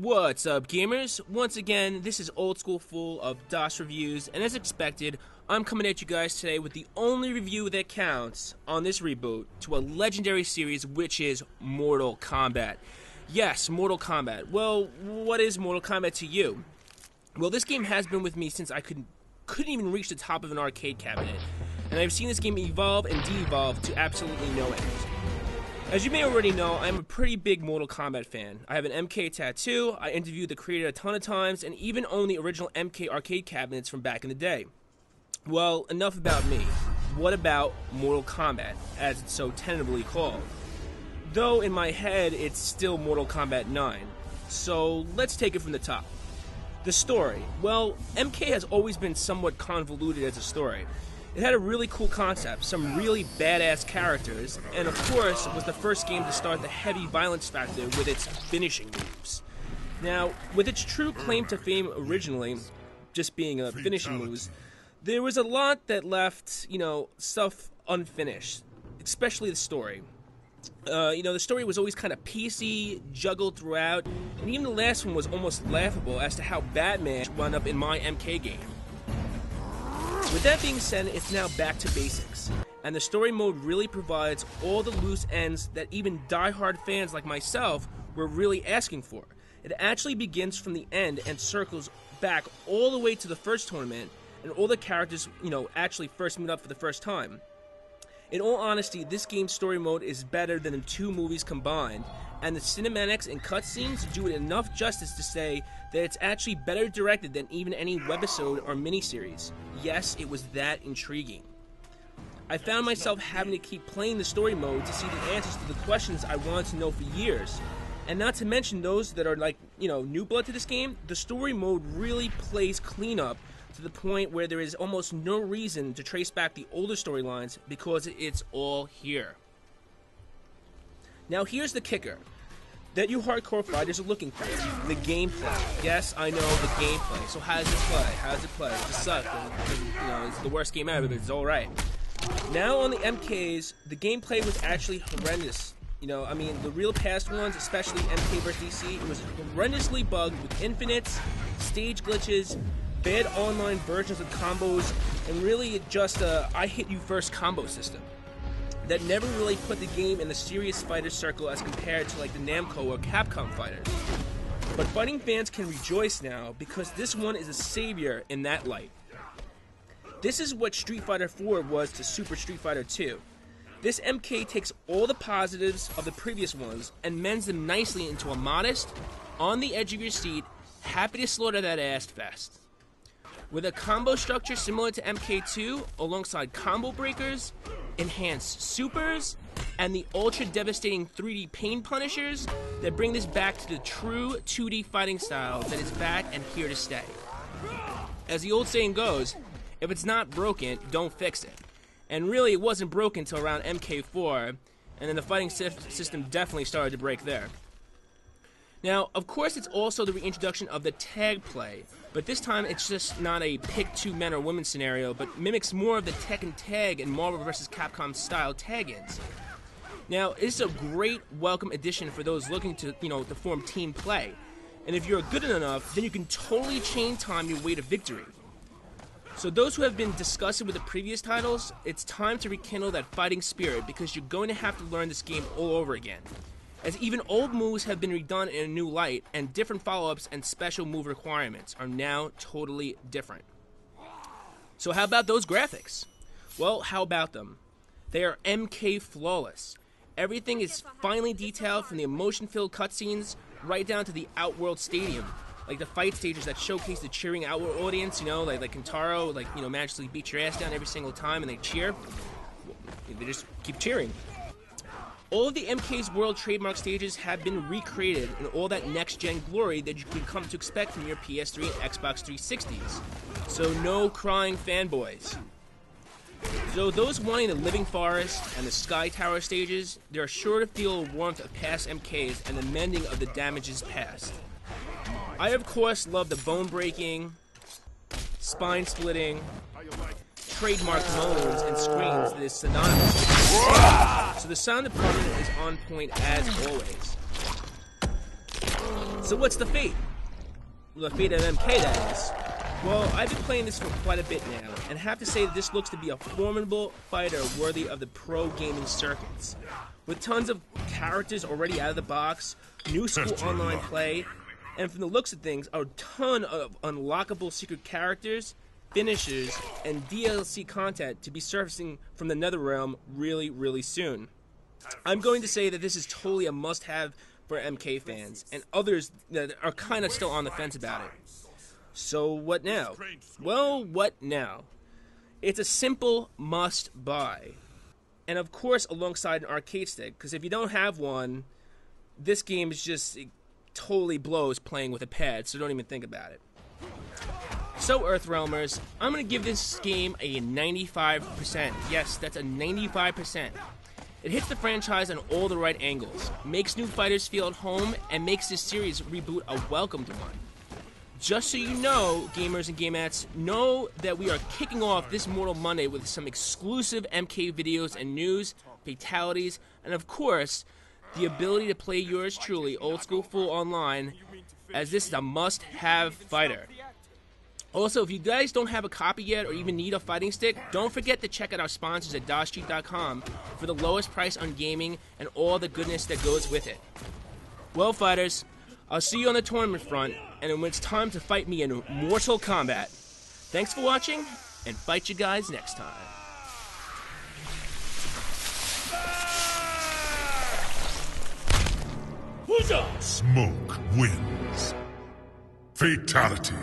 What's up, gamers? Once again, this is Old School Full of DOS Reviews, and as expected, I'm coming at you guys today with the only review that counts on this reboot to a legendary series, which is Mortal Kombat. Yes, Mortal Kombat. Well, what is Mortal Kombat to you? Well, this game has been with me since I couldn't even reach the top of an arcade cabinet, and I've seen this game evolve and de-evolve to absolutely no end. As you may already know, I'm a pretty big Mortal Kombat fan. I have an MK tattoo, I interviewed the creator a ton of times, and even own the original MK arcade cabinets from back in the day. Well, enough about me. What about Mortal Kombat, as it's so tentatively called? Though in my head, it's still Mortal Kombat 9. So let's take it from the top. The story. Well, MK has always been somewhat convoluted as a story. It had a really cool concept, some really badass characters, and of course, was the first game to start the heavy violence factor with its finishing moves. Now, with its true claim to fame originally, just being a finishing moves, there was a lot that left, stuff unfinished, especially the story. The story was always kind of piecey, juggled throughout, and even the last one was almost laughable as to how Batman wound up in my MK game. With that being said, it's now back to basics, and the story mode really provides all the loose ends that even die-hard fans like myself were really asking for. It actually begins from the end and circles back all the way to the first tournament, and all the characters, actually first meet up for the first time. In all honesty, this game's story mode is better than the two movies combined, and the cinematics and cutscenes do it enough justice to say that it's actually better directed than even any webisode or miniseries. Yes, it was that intriguing. I found myself having to keep playing the story mode to see the answers to the questions I wanted to know for years. And not to mention those that are new blood to this game, the story mode really plays clean up to the point where there is almost no reason to trace back the older storylines because it's all here. Now here's the kicker that you hardcore fighters are looking for, the gameplay. Yes, I know the gameplay. So how does it play? How does it play? It just sucks. It's the worst game ever, but it's alright. Now on the MKs, the gameplay was actually horrendous. The real past ones, especially MK vs. DC, it was horrendously bugged with infinites, stage glitches, bad online versions of combos, and really just a I hit you first combo system that never really put the game in the serious fighter circle as compared to the Namco or Capcom fighters. But fighting fans can rejoice now because this one is a savior in that light. This is what Street Fighter 4 was to Super Street Fighter 2. This MK takes all the positives of the previous ones and mends them nicely into a modest, on the edge of your seat, happy to slaughter that ass fest. With a combo structure similar to MK2, alongside combo breakers, enhanced supers, and the ultra-devastating 3D pain punishers that bring this back to the true 2D fighting style that is back and here to stay. As the old saying goes, if it's not broken, don't fix it. And really, it wasn't broken until around MK4, and then the fighting system definitely started to break there. Now, of course, it's also the reintroduction of the tag play, but this time it's just not a pick two men or women scenario, but mimics more of the Tekken Tag and Marvel vs. Capcom style tag-ins. Now, it's a great welcome addition for those looking to, to form team play, and if you're good enough, then you can totally chain time your way to victory. So those who have been disgusted with the previous titles, it's time to rekindle that fighting spirit because you're going to have to learn this game all over again, as even old moves have been redone in a new light, and different follow-ups and special move requirements are now totally different. So how about those graphics? Well, how about them? They are MK flawless. Everything is finely detailed from the emotion-filled cutscenes right down to the Outworld Stadium, like the fight stages that showcase the cheering Outworld audience, like Kentaro, magically beat your ass down every single time and they cheer. They just keep cheering. All of the MK's World trademark stages have been recreated in all that next-gen glory that you can come to expect from your PS3 and Xbox 360s. So no crying fanboys. So those wanting the Living Forest and the Sky Tower stages, they are sure to feel the warmth of past MKs and the mending of the damages past. I, of course, love the bone-breaking, spine-splitting, trademark moans and screams that is synonymous. So the sound department is on point as always. So what's the fate? Well, the fate of MK, that is. Well, I've been playing this for quite a bit now, and have to say that this looks to be a formidable fighter worthy of the pro gaming circuits. With tons of characters already out of the box, new school online play, and from the looks of things, a ton of unlockable secret characters, finishers, and DLC content to be surfacing from the Netherrealm really, really soon. I'm going to say that this is totally a must-have for MK fans, and others that are kind of still on the fence about it. So what now? Well, what now? It's a simple must-buy. And of course, alongside an arcade stick, because if you don't have one, this game is just, it totally blows playing with a pad, so don't even think about it. So, Earthrealmers, I'm going to give this game a 95%. Yes, that's a 95%. It hits the franchise on all the right angles, makes new fighters feel at home, and makes this series reboot a welcomed one. Just so you know, gamers and gamettes, know that we are kicking off this Mortal Monday with some exclusive MK videos and news, fatalities, and of course, the ability to play yours truly, Old School Full Online, as this is a must-have fighter. Also, if you guys don't have a copy yet or even need a fighting stick, don't forget to check out our sponsors at DashStreet.com for the lowest price on gaming and all the goodness that goes with it. Well, fighters, I'll see you on the tournament front, and when it's time to fight me in Mortal Kombat. Thanks for watching, and fight you guys next time. Smoke wins. Fatality.